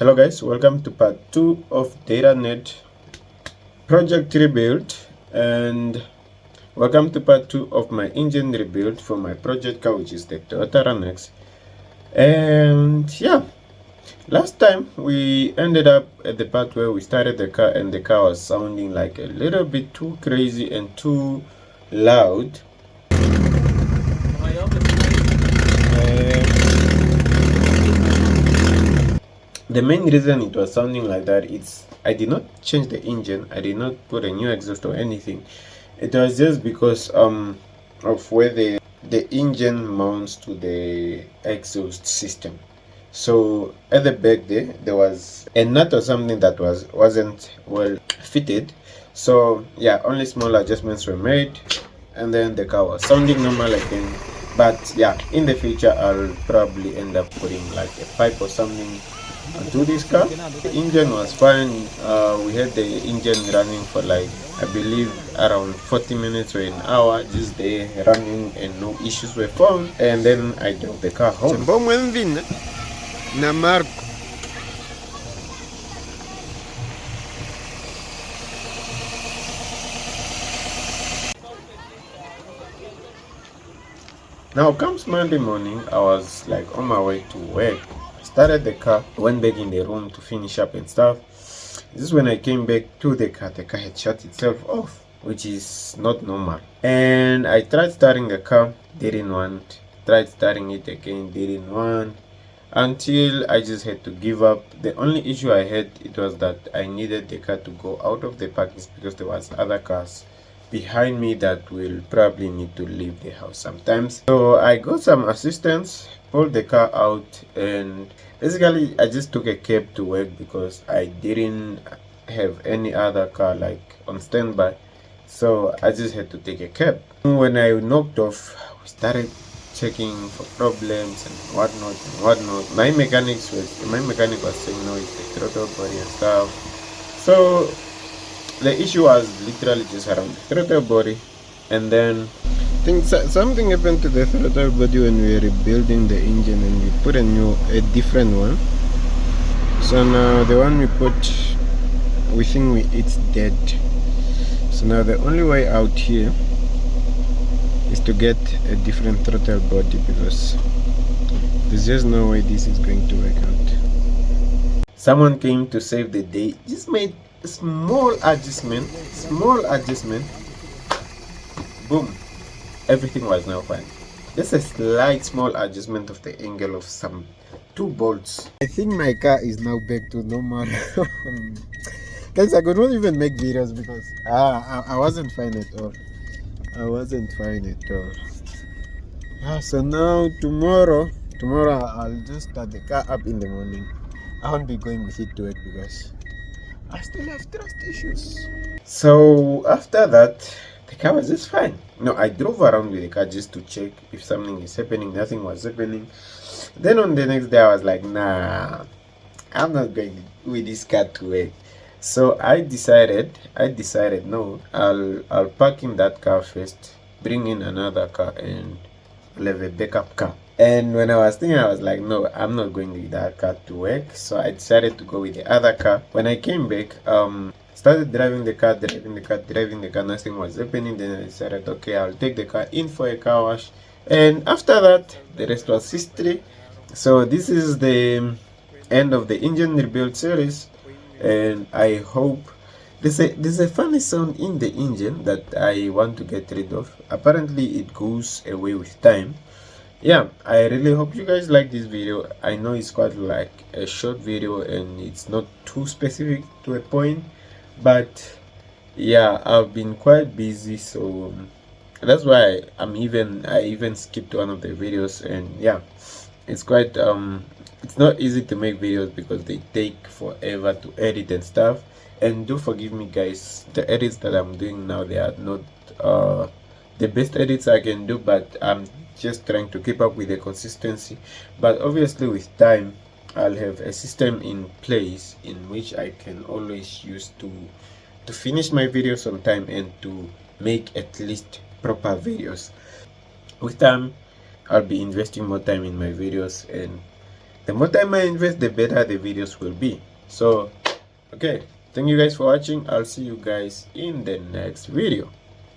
Hello guys, welcome to part 2 of DataNet project rebuild, and welcome to part 2 of my engine rebuild for my project car, which is the Toyota Runex. And yeah, last time we ended up at the part where we started the car and the car was sounding like a little bit too crazy and too loud. The main reason it was sounding like that is I did not change the engine, I did not put a new exhaust or anything. It was just because of where the engine mounts to the exhaust system. So at the back there was a nut or something that wasn't well fitted. So yeah, only small adjustments were made, and then the car was sounding normal again. But yeah, in the future I'll probably end up putting like a pipe or something onto this car. The engine was fine. We had the engine running for like, I believe, around 40 minutes or an hour, just there running, and no issues were found. And then I drove the car home. Now comes Monday morning, I was like on my way to work. Started the car, went back in the room to finish up and stuff. This is when I came back to the car had shut itself off, which is not normal. And I tried starting the car, didn't want. Tried starting it again, didn't want. Until I just had to give up. The only issue I had, it was that I needed the car to go out of the parking because there was other cars behind me that will probably need to leave the house sometimes. So I got some assistance, pulled the car out, and basically I just took a cab to work because I didn't have any other car like on standby. So I just had to take a cab. When I knocked off, we started checking for problems and whatnot. My mechanic was saying no, it's the throttle body and stuff. So the issue was literally just around the throttle body, and then I think something happened to the throttle body when we were rebuilding the engine, and we put a different one. So now the one we put, we think it's dead. So now the only way out here is to get a different throttle body, because there's just no way this is going to work out. Someone came to save the day, just made a small adjustment, boom, everything was now fine. Just a slight small adjustment of the angle of some 2 bolts. I think my car is now back to normal. Guys, I could not even make videos because I wasn't fine at all. So now tomorrow I'll just start the car up in the morning. I won't be going with it to work because I still have trust issues. So after that, the car was just fine. No, I drove around with the car just to check if something is happening. Nothing was happening. Then on the next day I was like, nah, I'm not going with this car to work. So I decided no, I'll park in that car first, bring in another car, and I'll have a backup car. And when I was thinking, I was like, no, I'm not going with that car to work. So I decided to go with the other car. When I came back, started driving the car, nothing was happening. Then I decided, okay, I'll take the car in for a car wash. And after that, the rest was history. So this is the end of the engine rebuild series, and I hope there's a funny sound in the engine that I want to get rid of. Apparently it goes away with time. Yeah, I really hope you guys like this video. I know it's quite like a short video and it's not too specific to a point, but yeah, I've been quite busy, so that's why I even skipped one of the videos. And yeah, it's quite it's not easy to make videos because they take forever to edit and stuff. And do forgive me guys, the edits that I'm doing now, they are not the best edits I can do, but I'm just trying to keep up with the consistency. But obviously with time I'll have a system in place in which I can always use to finish my videos on time and to make at least proper videos. With time I'll be investing more time in my videos, and The more time I invest, the better the videos will be. So okay, thank you guys for watching. I'll see you guys in the next video.